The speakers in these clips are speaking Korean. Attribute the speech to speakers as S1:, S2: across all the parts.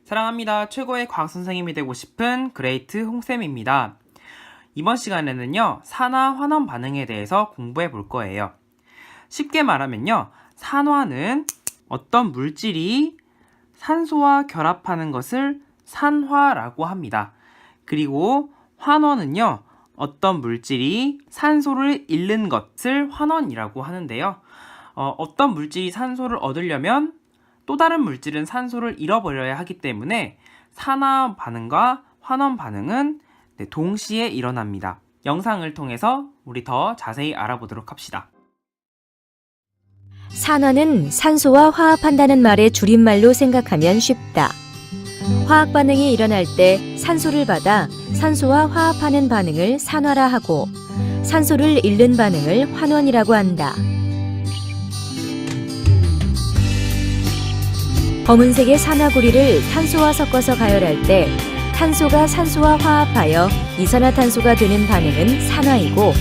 S1: 사랑합니다. 최고의 과학 선생님이 되고 싶은 그레이트 홍쌤입니다. 이번 시간에는요, 산화 환원 반응에 대해서 공부해 볼 거예요. 쉽게 말하면요, 산화는 어떤 물질이 산소와 결합하는 것을 산화라고 합니다. 그리고 환원은요, 어떤 물질이 산소를 잃는 것을 환원이라고 하는데요. 어떤 물질이 산소를 얻으려면 또 다른 물질은 산소를 잃어버려야 하기 때문에 산화 반응과 환원 반응은 동시에 일어납니다. 영상을 통해서 우리 더 자세히 알아보도록 합시다.
S2: 산화는 산소와 화합한다는 말의 줄임말로 생각하면 쉽다. 화학 반응이 일어날 때 산소를 받아 산소와 화합하는 반응을 산화라 하고 산소를 잃는 반응을 환원이라고 한다. 검은색의 산화구리를 탄소와 섞어서 가열할 때 탄소가 산소와 화합하여 이산화탄소가 되는 반응은 산화이고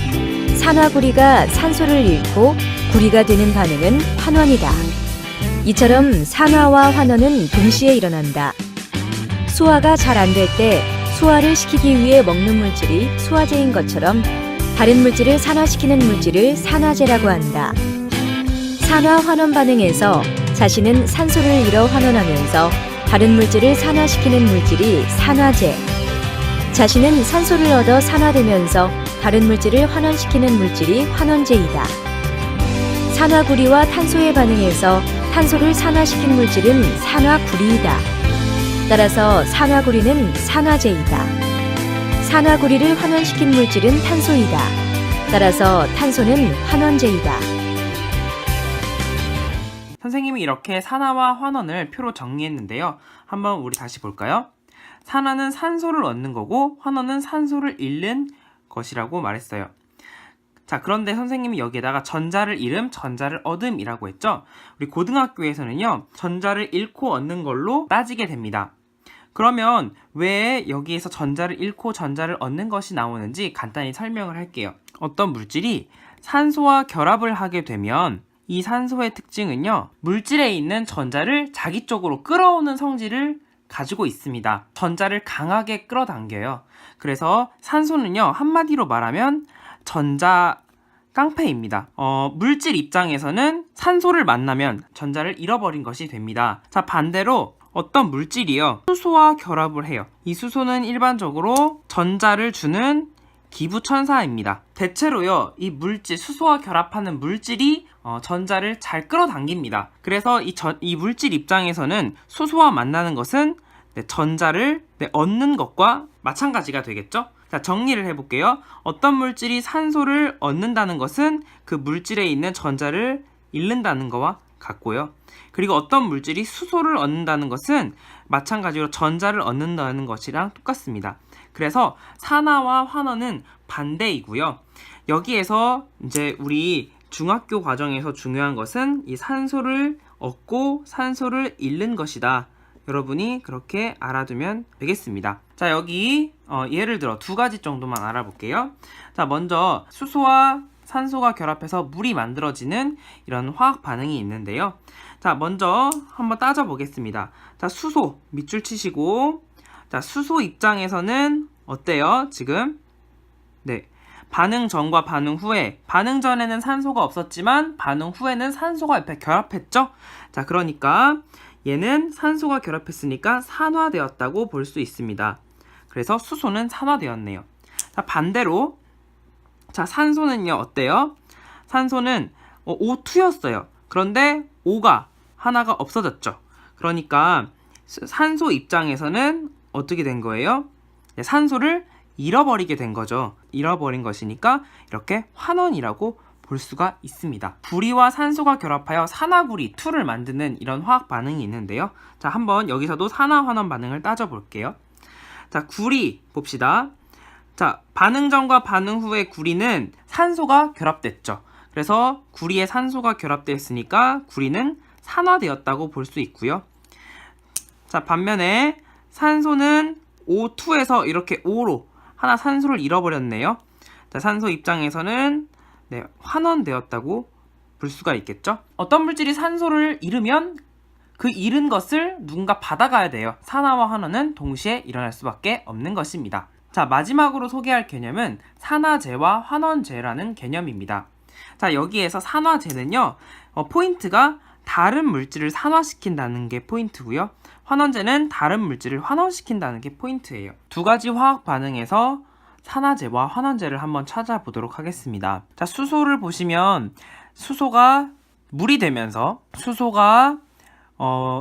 S2: 산화구리가 산소를 잃고 구리가 되는 반응은 환원이다. 이처럼 산화와 환원은 동시에 일어난다. 소화가 잘 안 될 때 소화를 시키기 위해 먹는 물질이 소화제인 것처럼 다른 물질을 산화시키는 물질을 산화제라고 한다. 산화 환원 반응에서 자신은 산소를 잃어 환원하면서 다른 물질을 산화시키는 물질이 산화제, 자신은 산소를 얻어 산화되면서 다른 물질을 환원시키는 물질이 환원제이다. 산화구리와 탄소의 반응에서 탄소를 산화시킨 물질은 산화구리이다. 따라서 산화구리는 산화제이다. 산화구리를 환원시킨 물질은 탄소이다. 따라서 탄소는 환원제이다.
S1: 선생님이 이렇게 산화와 환원을 표로 정리했는데요. 한번 우리 다시 볼까요? 산화는 산소를 얻는 거고 환원은 산소를 잃는 것이라고 말했어요. 자, 그런데 선생님이 여기에다가 전자를 잃음, 전자를 얻음이라고 했죠? 우리 고등학교에서는요, 전자를 잃고 얻는 걸로 따지게 됩니다. 그러면 왜 여기에서 전자를 잃고 전자를 얻는 것이 나오는지 간단히 설명을 할게요. 어떤 물질이 산소와 결합을 하게 되면 이 산소의 특징은요, 물질에 있는 전자를 자기 쪽으로 끌어오는 성질을 가지고 있습니다. 전자를 강하게 끌어당겨요. 그래서 산소는요, 한마디로 말하면 전자 깡패입니다. 물질 입장에서는 산소를 만나면 전자를 잃어버린 것이 됩니다. 자, 반대로 어떤 물질이요, 수소와 결합을 해요. 이 수소는 일반적으로 전자를 주는 기부천사입니다. 대체로요, 이 물질, 수소와 결합하는 물질이 전자를 잘 끌어당깁니다. 그래서 이 물질 입장에서는 수소와 만나는 것은 전자를 얻는 것과 마찬가지가 되겠죠? 자, 정리를 해볼게요. 어떤 물질이 산소를 얻는다는 것은 그 물질에 있는 전자를 잃는다는 것과 같고요. 그리고 어떤 물질이 수소를 얻는다는 것은 마찬가지로 전자를 얻는다는 것이랑 똑같습니다. 그래서 산화와 환원은 반대이고요. 여기에서 이제 우리 중학교 과정에서 중요한 것은 이 산소를 얻고 산소를 잃는 것이다. 여러분이 그렇게 알아두면 되겠습니다. 자, 여기 예를 들어 두 가지 정도만 알아볼게요. 자, 먼저 수소와 산소가 결합해서 물이 만들어지는 이런 화학 반응이 있는데요. 자, 먼저 한번 따져보겠습니다. 자, 수소 밑줄 치시고, 자, 수소 입장에서는 어때요? 지금 반응 전과 반응 후에, 반응 전에는 산소가 없었지만 반응 후에는 산소가 옆에 결합했죠? 자, 그러니까 얘는 산소가 결합했으니까 산화되었다고 볼 수 있습니다. 그래서 수소는 산화되었네요. 자, 반대로 자, 산소는요, 어때요? 산소는 O2였어요. 그런데 O가 하나가 없어졌죠. 그러니까 산소 입장에서는 어떻게 된 거예요? 산소를 잃어버리게 된 거죠. 잃어버린 것이니까 이렇게 환원이라고 볼 수가 있습니다. 구리와 산소가 결합하여 산화구리 2를 만드는 이런 화학 반응이 있는데요. 자, 한번 여기서도 산화 환원 반응을 따져볼게요. 자, 구리 봅시다. 자, 반응 전과 반응 후의 구리는 산소가 결합됐죠. 그래서 구리에 산소가 결합되었으니까 구리는 산화되었다고 볼 수 있고요. 자, 반면에 산소는 O2에서 이렇게 O로 하나 산소를 잃어버렸네요. 자, 산소 입장에서는 환원되었다고 볼 수가 있겠죠. 어떤 물질이 산소를 잃으면 그 잃은 것을 누군가 받아가야 돼요. 산화와 환원은 동시에 일어날 수밖에 없는 것입니다. 자, 마지막으로 소개할 개념은 산화제와 환원제라는 개념입니다. 자, 여기에서 산화제는요, 포인트가 다른 물질을 산화시킨다는 게 포인트고요. 환원제는 다른 물질을 환원시킨다는 게 포인트예요. 두 가지 화학 반응에서 산화제와 환원제를 한번 찾아보도록 하겠습니다. 자, 수소를 보시면 수소가 물이 되면서 수소가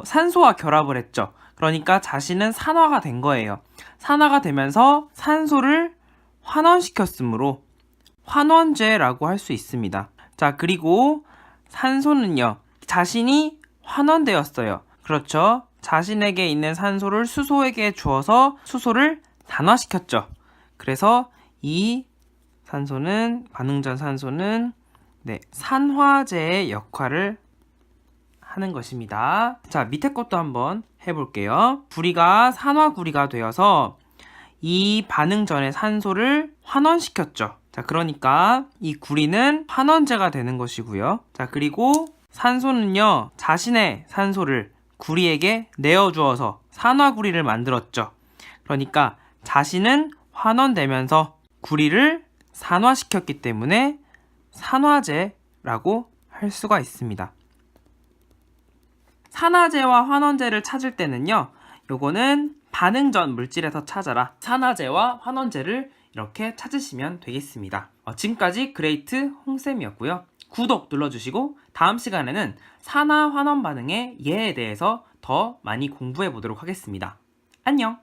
S1: 산소와 결합을 했죠. 그러니까 자신은 산화가 된 거예요. 산화가 되면서 산소를 환원시켰으므로 환원제라고 할 수 있습니다. 자, 그리고 산소는요, 자신이 환원되었어요. 그렇죠. 자신에게 있는 산소를 수소에게 주어서 수소를 산화시켰죠. 그래서 이 산소는, 반응 전 산소는 산화제의 역할을 하는 것입니다. 자, 밑에 것도 한번 해볼게요. 구리가 산화구리가 되어서 이 반응 전에 산소를 환원시켰죠. 자, 그러니까 이 구리는 환원제가 되는 것이고요. 자, 그리고 산소는요, 자신의 산소를 구리에게 내어주어서 산화구리를 만들었죠. 그러니까 자신은 환원되면서 구리를 산화시켰기 때문에 산화제라고 할 수가 있습니다. 산화제와 환원제를 찾을 때는요, 요거는 반응 전 물질에서 찾아라. 산화제와 환원제를 이렇게 찾으시면 되겠습니다. 지금까지 그레이트 홍쌤이었고요. 구독 눌러주시고 다음 시간에는 산화 환원 반응의 예에 대해서 더 많이 공부해 보도록 하겠습니다. 안녕!